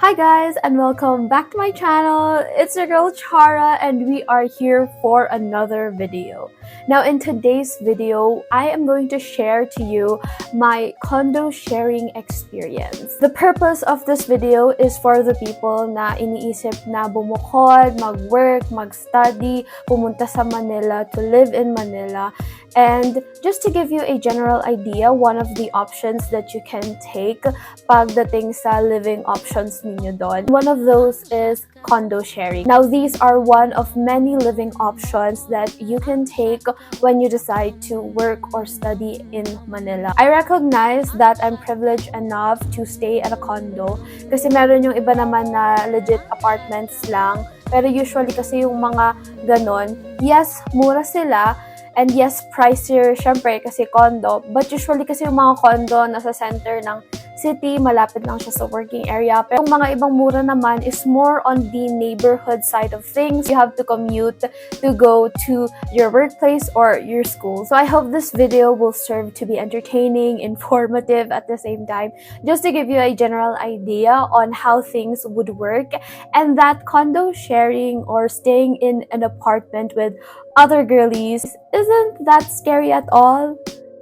Hi guys and welcome back to my channel. It's your girl Chara and we are here for another video. Now in today's video, I am going to share to you my condo sharing experience. The purpose of this video is for the people na iniisip na bumukod, mag-work, mag-study, pumunta sa Manila to live in Manila. And just to give you a general idea, one of the options that you can take pagdating sa living options ninyo doon, one of those is condo sharing. Now, these are one of many living options that you can take when you decide to work or study in Manila. I recognize that I'm privileged enough to stay at a condo kasi meron yung iba naman na legit apartments lang. Pero usually kasi yung mga ganon, yes, mura sila. And yes, pricier, syempre, kasi condo. But usually kasi yung mga condo nasa center ng city, malapit lang siya sa working area. Pero yung mga ibang mura naman is more on the neighborhood side of things. You have to commute to go to your workplace or your school. So I hope this video will serve to be entertaining, informative at the same time, just to give you a general idea on how things would work. And that condo sharing or staying in an apartment with other girlies isn't that scary at all.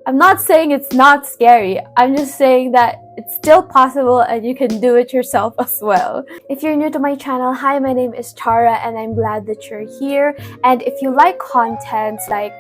I'm not saying it's not scary. I'm just saying that it's still possible and you can do it yourself as well. If you're new to my channel, hi, my name is Chara and I'm glad that you're here. And if you like content like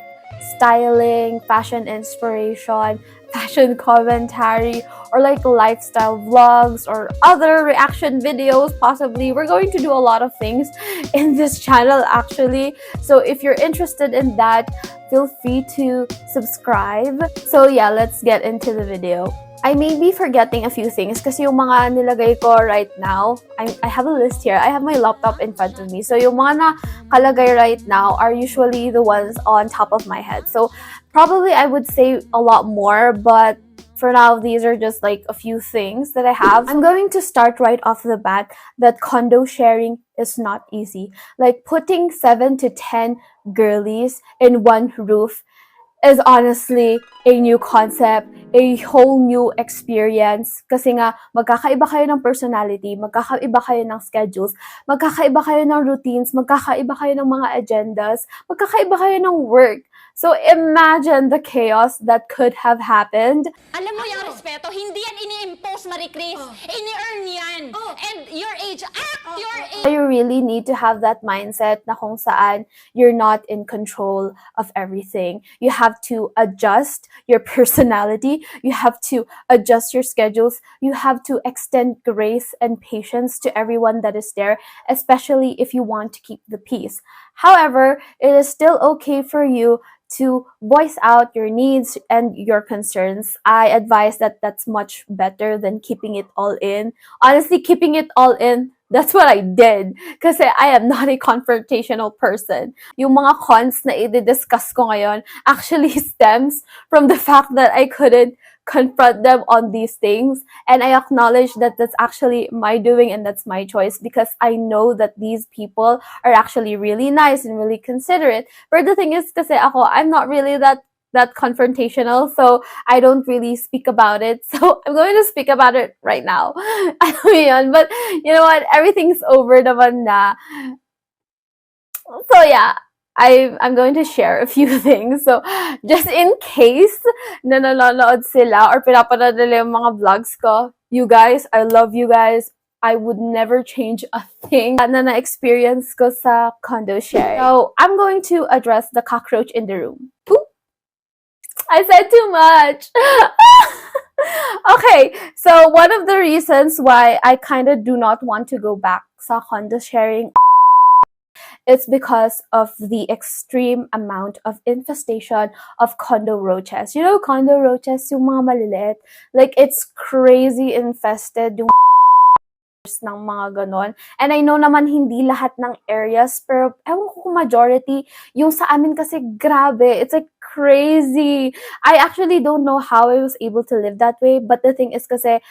styling, fashion inspiration, fashion commentary, or like lifestyle vlogs or other reaction videos, possibly, we're going to do a lot of things in this channel actually. So if you're interested in that, feel free to subscribe. So yeah, let's get into the video. I may be forgetting a few things kasi yung mga nilagay ko right now, I have a list here. I have my laptop in front of me. So yung mga nakalagay right now are usually the ones on top of my head. So probably I would say a lot more, but for now, these are just like a few things that I have. I'm going to start right off the bat that condo sharing is not easy. Like putting 7 to 10 girlies in one roof is honestly a new concept, a whole new experience. Kasi nga, magkakaiba kayo ng personality, magkakaiba kayo ng schedules, magkakaiba kayo ng routines, magkakaiba kayo ng mga agendas, magkakaiba kayo ng work. So imagine the chaos that could have happened. Alam mo yung respeto, hindi yan ini-impose, Marie Chris. Ini-earn yan. And your age, your age. You really need to have that mindset na kung saan you're not in control of everything. You have to adjust your personality. You have to adjust your schedules. You have to extend grace and patience to everyone that is there, especially if you want to keep the peace. However, it is still okay for you to voice out your needs and your concerns. I advise that that's much better than keeping it all in. Honestly, keeping it all in, that's what I did. Kasi I am not a confrontational person. Yung mga cons na i-discuss ko ngayon actually stems from the fact that I couldn't confront them on these things. And I acknowledge that that's actually my doing and that's my choice because I know that these people are actually really nice and really considerate. But the thing is, kasi ako, I'm not really that confrontational, so I don't really speak about it. So I'm going to speak about it right now. But you know what? Everything's over naman na. So yeah, I'm going to share a few things. So, just in case na nanonood sila or pinapanood nila yung mga vlogs ko, you guys, I love you guys. I would never change a thing na na-experience ko sa condo sharing. So, I'm going to address the cockroach in the room. Poop! I said too much! Okay, so one of the reasons why I kind of do not want to go back sa condo sharing, it's because of the extreme amount of infestation of condo roaches. You know, condo roaches, yung mga maliliit. Like, it's crazy infested yung ng mga ganon. And I know naman hindi lahat ng areas, pero ewan ko kung majority, yung sa amin kasi grabe. It's like crazy. I actually don't know how I was able to live that way, but the thing is kasi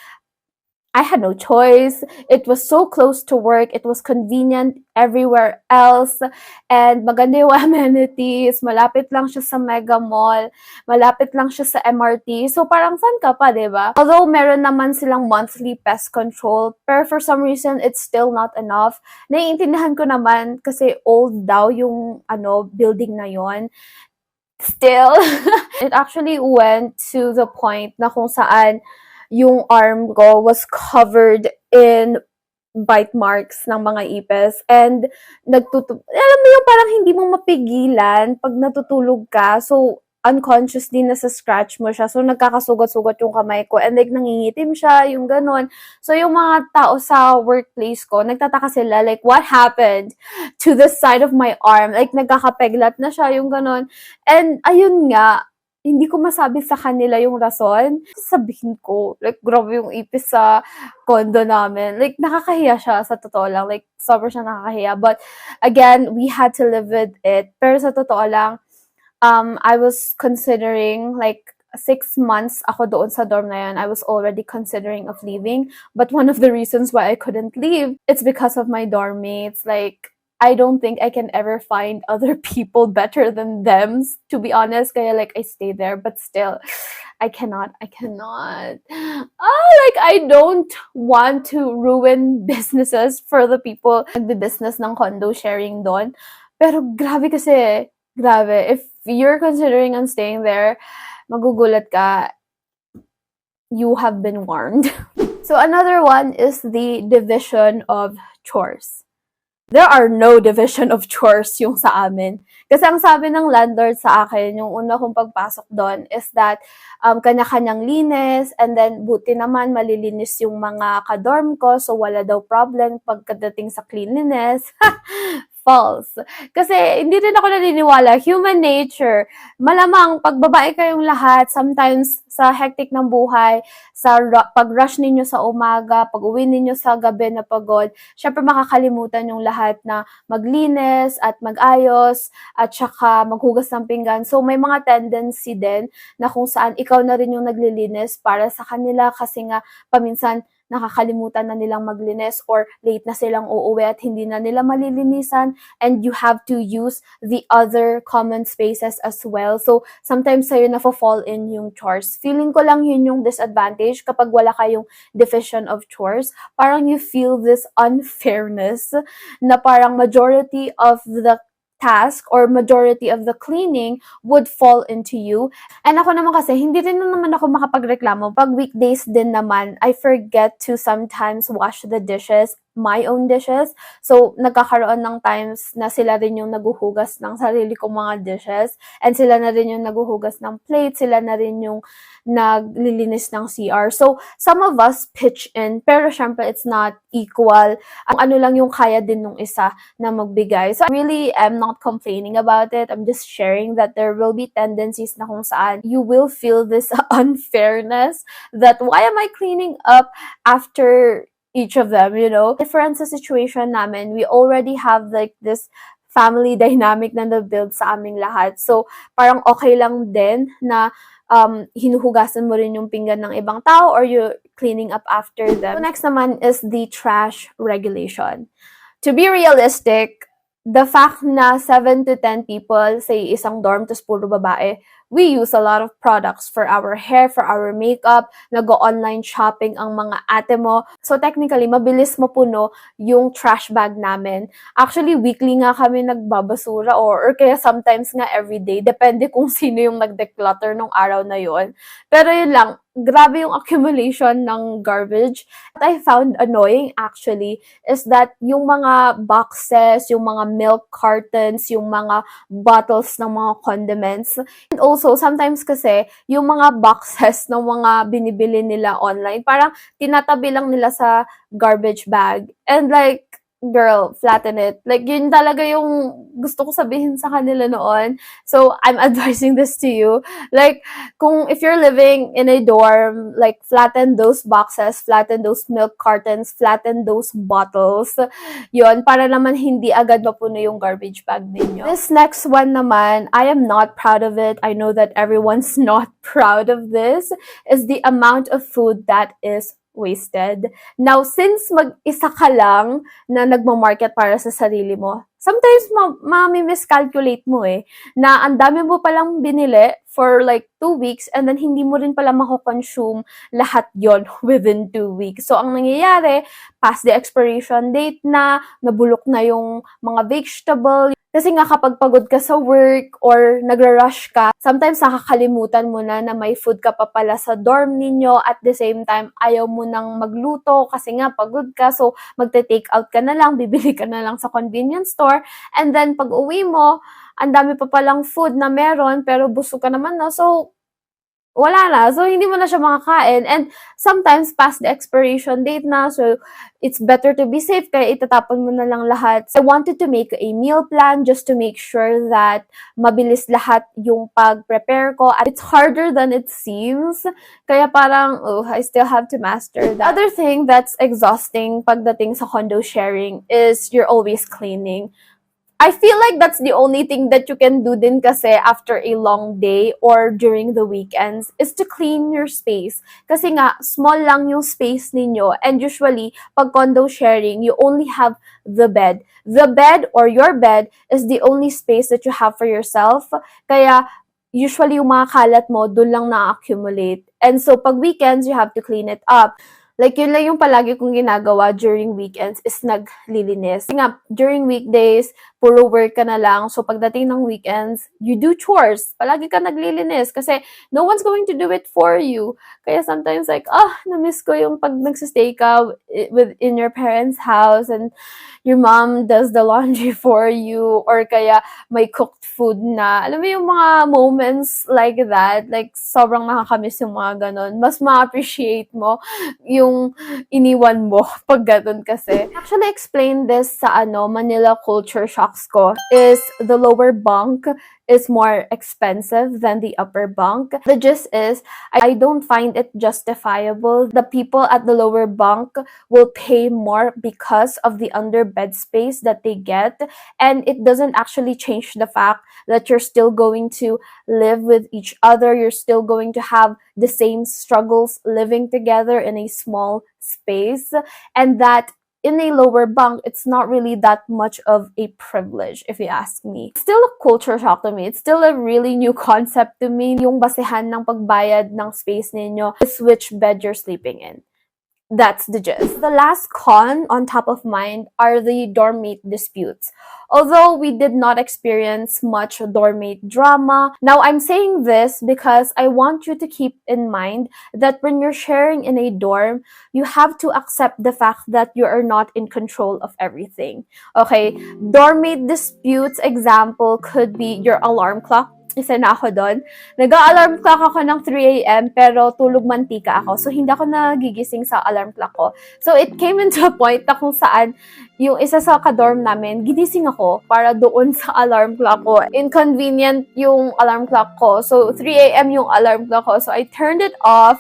I had no choice. It was so close to work. It was convenient everywhere else. And maganda yung amenities. Malapit lang siya sa mega mall. Malapit lang siya sa MRT. So parang saan ka pa, diba? Although meron naman silang monthly pest control, pero for some reason, it's still not enough. Naiintindihan ko naman kasi old daw yung building na yon. Still, it actually went to the point na kung saan yung arm ko was covered in bite marks ng mga ipis. And alam mo yung parang hindi mo mapigilan pag natutulog ka. So, unconsciously nasa scratch mo siya. So, nagkakasugat-sugat yung kamay ko. And like, nangingitim siya, yung ganon. So, yung mga tao sa workplace ko, nagtataka sila, like, what happened to the side of my arm? Like, nagkakapeglat na siya, yung ganon. And, ayun nga, hindi ko masabi sa kanila yung rason. Sabihin ko, like, grabe yung ipis sa condo namin. Like, nakakahiya siya sa totoo lang. Like, sobrang siya nakakahiya. But, again, we had to live with it. Pero sa totoo lang, I was considering, like, 6 months ako doon sa dorm na yun. I was already considering of leaving. But one of the reasons why I couldn't leave, it's because of my dorm mates. Like, I don't think I can ever find other people better than them, to be honest. Kaya like, I stay there, but still, I cannot. Like, I don't want to ruin businesses for the people nagbe-business ng condo sharing doon. Pero grabe kasi, grabe. If you're considering on staying there, magugulat ka, you have been warned. So another one is the division of chores. There are no division of chores yung sa amin. Kasi ang sabi ng landlord sa akin, yung una kong pagpasok doon, is that kanya-kanyang linis, and then buti naman malilinis yung mga kadorm ko, so wala daw problem pagkadating sa cleanliness. False. Kasi hindi rin ako naniniwala. Human nature. Malamang, pag babae kayong lahat, sometimes sa hectic ng buhay, sa pag-rush ninyo sa umaga, pag-uwi ninyo sa gabi na pagod, syempre makakalimutan yung lahat na maglinis at mag-ayos at saka maghugas ng pinggan. So, may mga tendency din na kung saan ikaw na rin yung naglilinis para sa kanila kasi nga paminsan nakakalimutan na nilang maglinis or late na silang uuwi at hindi na nila malilinisan, and you have to use the other common spaces as well. So, sometimes sa'yo na-fall in yung chores. Feeling ko lang yun yung disadvantage kapag wala kayong division of chores. Parang you feel this unfairness na parang majority of the task or majority of the cleaning would fall into you. And ako naman kasi, hindi rin naman ako makapagreklamo. Pag weekdays din naman, I forget to sometimes wash the dishes, my own dishes. So, nagkakaroon ng times na sila rin yung naguhugas ng sarili kong mga dishes. And sila na rin yung naguhugas ng plate. Sila na rin yung naglilinis ng CR. So, some of us pitch in, pero syempre, it's not equal. Ang ano lang yung kaya din nung isa na magbigay. So, I really am not complaining about it. I'm just sharing that there will be tendencies na kung saan you will feel this unfairness that why am I cleaning up after each of them, you know? Different sa situation namin, we already have like this family dynamic na na-build sa aming lahat. So, parang okay lang din na hinuhugasan mo rin yung pinggan ng ibang tao or you're cleaning up after them. So, next naman is the trash regulation. To be realistic, the fact na 7 to 10 people sa isang dorm, tas puro babae, we use a lot of products for our hair, for our makeup, nag-online shopping ang mga ate mo. So technically, mabilis mapuno yung trash bag namin. Actually, weekly nga kami nagbabasura or kaya sometimes nga everyday. Depende kung sino yung nag-declutter nung araw na yon. Pero yun lang, grabe yung accumulation ng garbage. What I found annoying actually is that yung mga boxes, yung mga milk cartons, yung mga bottles ng mga condiments, and also sometimes kasi yung mga boxes ng mga binibili nila online, parang tinatabi lang nila sa garbage bag. And like, girl, flatten it. Like, yun talaga yung gusto ko sabihin sa kanila noon. So, I'm advising this to you. Like, if you're living in a dorm, like, flatten those boxes, flatten those milk cartons, flatten those bottles. Yun, para naman hindi agad mapuno yung garbage bag ninyo. This next one naman, I am not proud of it. I know that everyone's not proud of this, is the amount of food that is wasted. Now, since mag-isa ka lang na nagmamarket para sa sarili mo, sometimes miscalculate mo na ang dami mo palang binili for like 2 weeks and then hindi mo rin pala mako-consume lahat yon within 2 weeks. So, ang nangyayari, past the expiration date na, nabulok na yung mga vegetable. Kasi nga kapag pagod ka sa work or nagra-rush ka, sometimes nakakalimutan mo na may food ka pa pala sa dorm ninyo. At the same time, ayaw mo nang magluto kasi nga pagod ka. So, magte-take out ka na lang, bibili ka na lang sa convenience store. And then, pag uwi mo, ang dami pa palang food na meron pero busog ka naman na. So, wala na. So, hindi mo na siya makakain. And sometimes, past the expiration date na. So, it's better to be safe. Kaya itatapon mo na lang lahat. I wanted to make a meal plan just to make sure that mabilis lahat yung pag-prepare ko. At it's harder than it seems. Kaya parang, I still have to master that. Other thing that's exhausting pagdating sa condo sharing is you're always cleaning. I feel like that's the only thing that you can do din kasi after a long day or during the weekends is to clean your space. Kasi nga, small lang yung space ninyo and usually, pag condo sharing, you only have the bed. The bed or your bed is the only space that you have for yourself. Kaya, usually yung mga kalat mo, dun lang na-accumulate. And so, pag weekends, you have to clean it up. Like, yun lang yung palagi kong ginagawa during weekends is naglilinis. Kasi nga, during weekdays, puro work ka na lang. So, pagdating ng weekends, you do chores. Palagi ka naglilinis kasi no one's going to do it for you. Kaya sometimes like, na-miss ko yung pag nagsistay ka in your parents' house and your mom does the laundry for you or kaya may cooked food na. Alam mo yung mga moments like that, like sobrang nakakamiss yung mga ganon. Mas ma-appreciate mo yung iniwan mo pag ganon kasi. Actually, explain this sa Manila culture shocks ko is the lower bunk is more expensive than the upper bunk. The gist is, I don't find it justifiable. The people at the lower bunk will pay more because of the under bed space that they get. And it doesn't actually change the fact that you're still going to live with each other. You're still going to have the same struggles living together in a small space. And that in a lower bunk, it's not really that much of a privilege, if you ask me. It's still a culture shock to me. It's still a really new concept to me. Yung basehan ng pagbayad ng space ninyo is which bed you're sleeping in. That's the gist. The last con on top of mind are the dormmate disputes. Although we did not experience much dormmate drama, now I'm saying this because I want you to keep in mind that when you're sharing in a dorm, you have to accept the fact that you are not in control of everything. Okay? Dormmate disputes example could be your alarm clock. Isa na ako doon. Nag-alarm clock ako ng 3 a.m. pero tulog mantika ako. So, hindi ako nagigising sa alarm clock ko. So, it came into a point na kung saan yung isa sa ka-dorm namin, ginising ako para doon sa alarm clock ko. Inconvenient yung alarm clock ko. So, 3 a.m. yung alarm clock ko. So, I turned it off.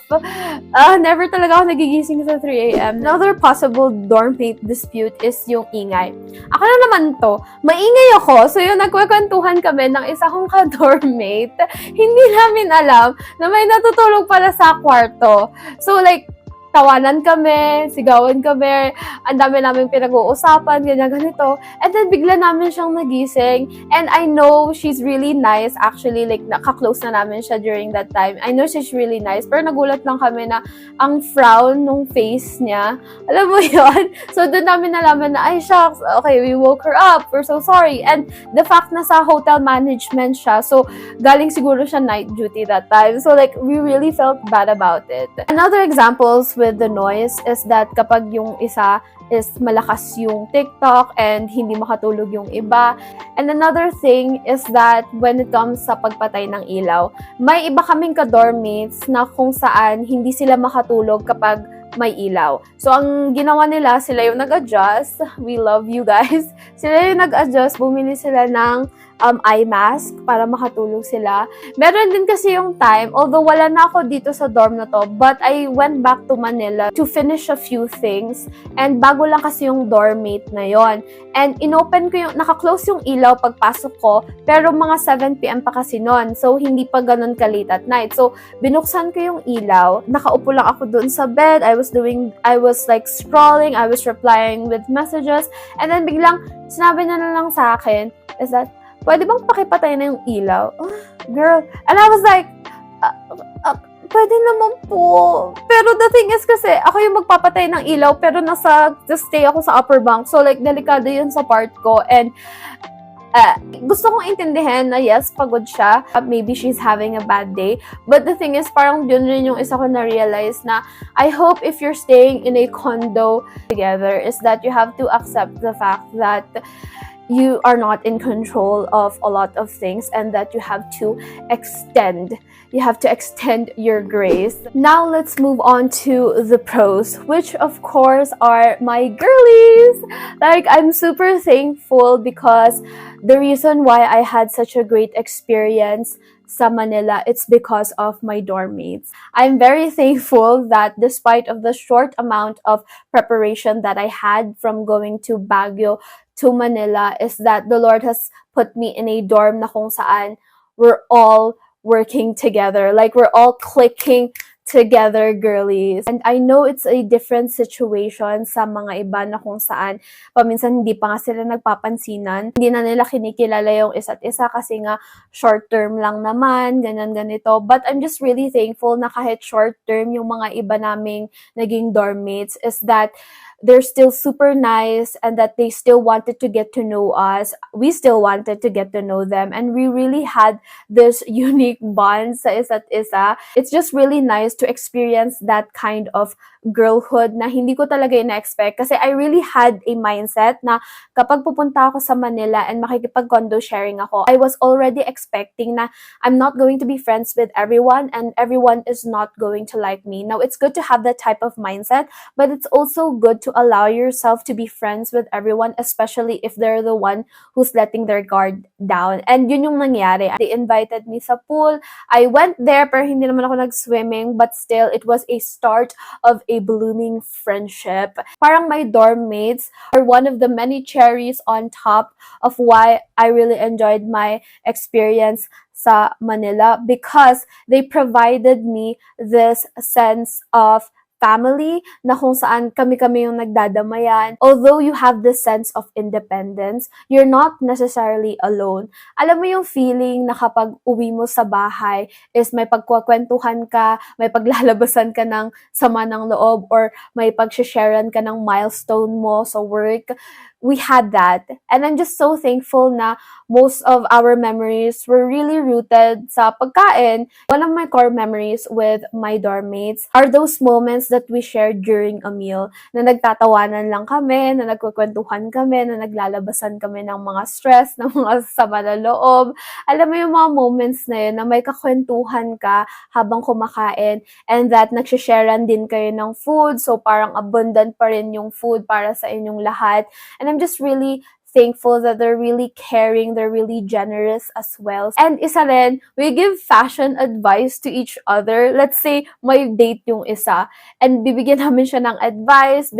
Never talaga ako nagigising sa 3 a.m. Another possible dormmate dispute is yung ingay. Ako na naman to, maingay ako. So, yung nagkwekwentuhan kami ng isa kong ka-dormmate, hindi namin alam na may natutulog pala sa kwarto. So, like, tawanan kami, sigawan kami, ang dami namin pinag-uusapan, ganyan, ganito. And then, bigla namin siyang nagising. And I know she's really nice. Actually, like, naka-close na namin siya during that time. I know she's really nice. Pero nagulat lang kami na ang frown nung face niya. Alam mo yon. So, doon namin nalaman na, ay, shucks, okay, we woke her up. We're so sorry. And the fact na sa hotel management siya, so, galing siguro siya night duty that time. So, like, we really felt bad about it. Another examples with the noise is that kapag yung isa is malakas yung TikTok and hindi makatulog yung iba. And another thing is that when it comes sa pagpatay ng ilaw, may iba kaming ka-dormmates na kung saan hindi sila makatulog kapag may ilaw. So, ang ginawa nila, sila yung nag-adjust. We love you guys. Sila yung nag-adjust. Bumili sila ng eye mask para makatulog sila. Meron din kasi yung time, although wala na ako dito sa dorm na to, but I went back to Manila to finish a few things. And bago lang kasi yung dorm mate na yon. And inopen ko yung, naka-close yung ilaw pagpasok ko, pero mga 7 p.m. pa kasi nun. So, hindi pa ganun ka-late at night. So, binuksan ko yung ilaw, nakaupo lang ako dun sa bed, I was like scrolling, I was replying with messages, and then biglang, sinabi na lang sa akin, is that, pwede bang pakipatay na yung ilaw? Oh, girl. And I was like, pwede naman po. Pero the thing is kasi, ako yung magpapatay ng ilaw, pero stay ako sa upper bunk. So, like, delikado yun sa part ko. And, gusto kong intindihin na yes, pagod siya. Maybe she's having a bad day. But the thing is, parang yun rin yung isa ko na-realize na I hope if you're staying in a condo together is that you have to accept the fact that you are not in control of a lot of things and that you have to extend your grace. Now let's move on to the pros, which of course are my girlies. Like, I'm super thankful because the reason why I had such a great experience sa Manila, it's because of my dorm mates. I'm very thankful that despite of the short amount of preparation that I had from going to Baguio to Manila, is that the Lord has put me in a dorm na kung saan we're all working together. Like, we're all clicking together, girlies. And I know it's a different situation sa mga iba na kung saan paminsan hindi pa nga sila nagpapansinan. Hindi na nila kinikilala yung isa't isa kasi nga short term lang naman, ganyan-ganito. But I'm just really thankful na kahit short term yung mga iba naming naging dorm mates is that they're still super nice and that they still wanted to get to know us. We still wanted to get to know them. And we really had this unique bond sa isa't isa. It's just really nice to experience that kind of girlhood na hindi ko talaga ina-expect. Kasi I really had a mindset na kapag pupunta ako sa Manila and makikipag-condo sharing ako, I was already expecting na I'm not going to be friends with everyone and everyone is not going to like me. Now, it's good to have that type of mindset, but it's also good to allow yourself to be friends with everyone, especially if they're the one who's letting their guard down. And yun yung nangyari. They invited me sa pool. I went there, pero hindi naman ako nag-swimming, but still, it was a start of a blooming friendship. Parang my dorm mates are one of the many cherries on top of why I really enjoyed my experience sa Manila, because they provided me this sense of family na kung saan kami-kami yung nagdadamayan. Although you have this sense of independence, you're not necessarily alone. Alam mo yung feeling na kapag uwi mo sa bahay is may pagkukwentuhan ka, may paglalabasan ka ng sama ng loob, or may pagsha-sharean ka ng milestone mo sa work. We had that. And I'm just so thankful na most of our memories were really rooted sa pagkain. One of my core memories with my dorm mates are those moments that we shared during a meal, na nagtatawanan lang kami, na nagkukwentuhan kami, na naglalabasan kami ng mga stress, ng mga sama na loob. Alam mo yung mga moments na yun, na may kakwentuhan ka habang kumakain, and that nagsha-sharean din kayo ng food, so parang abundant pa rin yung food para sa inyong lahat. And I'm just really thankful that they're really caring, they're really generous as well. And isa rin, we give fashion advice to each other. Let's say, may date yung isa, and bibigyan namin siya ng advice,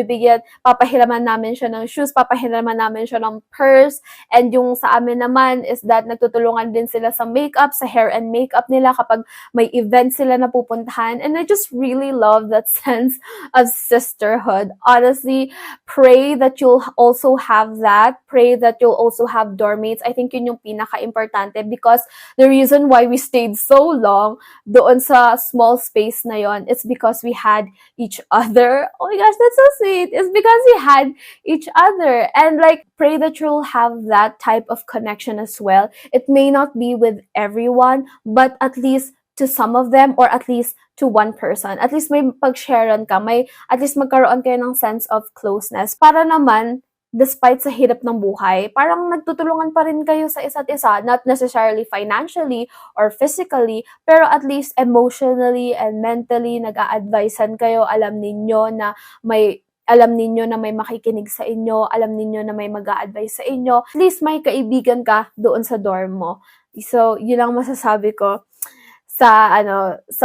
papahiraman namin siya ng shoes, papahiraman namin siya ng purse, and yung sa amin naman is that nagtutulungan din sila sa makeup, sa hair and makeup nila kapag may event sila na pupuntahan. And I just really love that sense of sisterhood. Honestly, pray that you'll also have that. Pray that you'll also have dorm mates. I think yun yung pinaka-importante, because the reason why we stayed so long doon sa small space na yon is because we had each other. Oh my gosh, that's so sweet. It's because we had each other. And like, pray that you'll have that type of connection as well. It may not be with everyone, but at least to some of them, or at least to one person. At least may pag-sharean ka, at least magkaroon kayo ng sense of closeness. Para naman, despite sa hirap ng buhay, parang nagtutulungan pa rin kayo sa isa't isa, not necessarily financially or physically, pero at least emotionally and mentally, nag-a-advisean kayo, alam ninyo na may alam ninyo na may makikinig sa inyo, alam ninyo na may mag-a-advise sa inyo. At least may kaibigan ka doon sa dorm mo. So, yun ang masasabi ko sa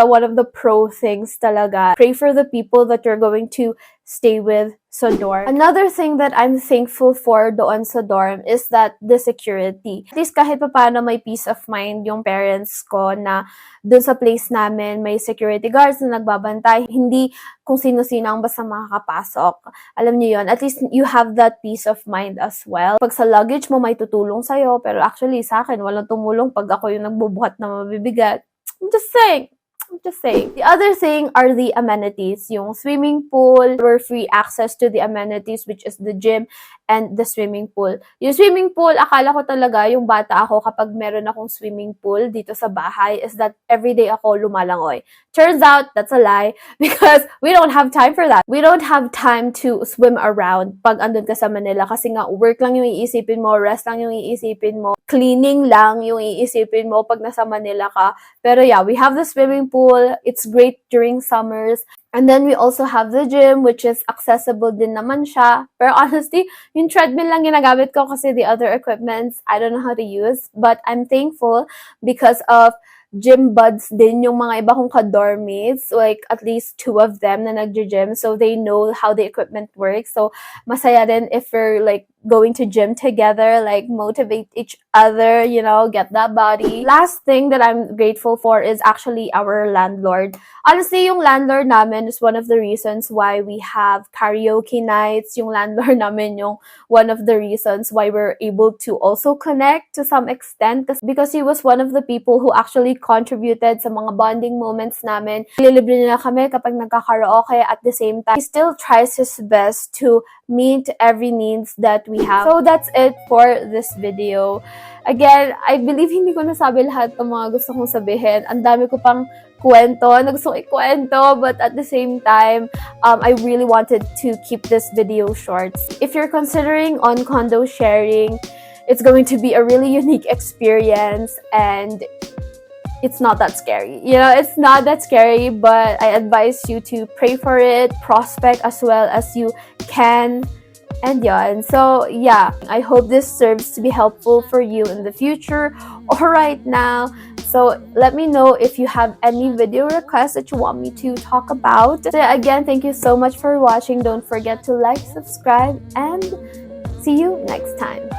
one of the pro things talaga. Pray for the people that you're going to stay with sa dorm. Another thing that I'm thankful for doon sa dorm is that the security. At least kahit pa paano may peace of mind yung parents ko na doon sa place namin may security guards na nagbabantay. Hindi kung sino-sino ang basta makakapasok. Alam niyo yun, at least you have that peace of mind as well. Pag sa luggage mo may tutulong sa'yo, pero actually sa akin walang tumulong pag ako yung nagbubuhat na mabibigat. I'm just saying. The other thing are the amenities. Yung swimming pool, we're free access to the amenities, which is the gym and the swimming pool. Yung swimming pool, akala ko talaga yung bata ako kapag meron akong swimming pool dito sa bahay is that everyday ako lumalangoy. Turns out, that's a lie because we don't have time for that. We don't have time to swim around pag andun ka sa Manila kasi nga work lang yung iisipin mo, rest lang yung iisipin mo, cleaning lang yung iisipin mo pag nasa Manila ka. Pero yeah, we have the swimming pool. It's great during summers. And then we also have the gym, which is accessible din naman siya. Pero honestly, yung treadmill lang ginagamit ko kasi the other equipments, I don't know how to use. But I'm thankful because of gym buds din yung mga iba kong ka-dorm mates, like at least 2 of them na nagja-gym, so they know how the equipment works. So masaya din if we're like going to gym together, like motivate each other, you know, get that body. Last thing that I'm grateful for is actually our landlord. Honestly, yung landlord namin is one of the reasons why we have karaoke nights. Yung landlord namin yung one of the reasons why we're able to also connect to some extent because he was one of the people who actually contributed sa mga bonding moments namin. Nililibre nila kami kapag nagka-karaoke. At the same time, he still tries his best to meet every needs that we have. So that's it for this video. Again, I believe hindi ko nasabi lahat ng mga gusto kong sabihin. Ang dami ko pang kwento na gusto kong ikwento, but at the same time, I really wanted to keep this video short. If you're considering on condo sharing, it's going to be a really unique experience and it's not that scary. You know, it's not that scary, but I advise you to pray for it, prospect as well as you can. And yun. So yeah, I hope this serves to be helpful for you in the future or right now. So let me know if you have any video requests that you want me to talk about. So again, thank you so much for watching. Don't forget to like, subscribe, and see you next time.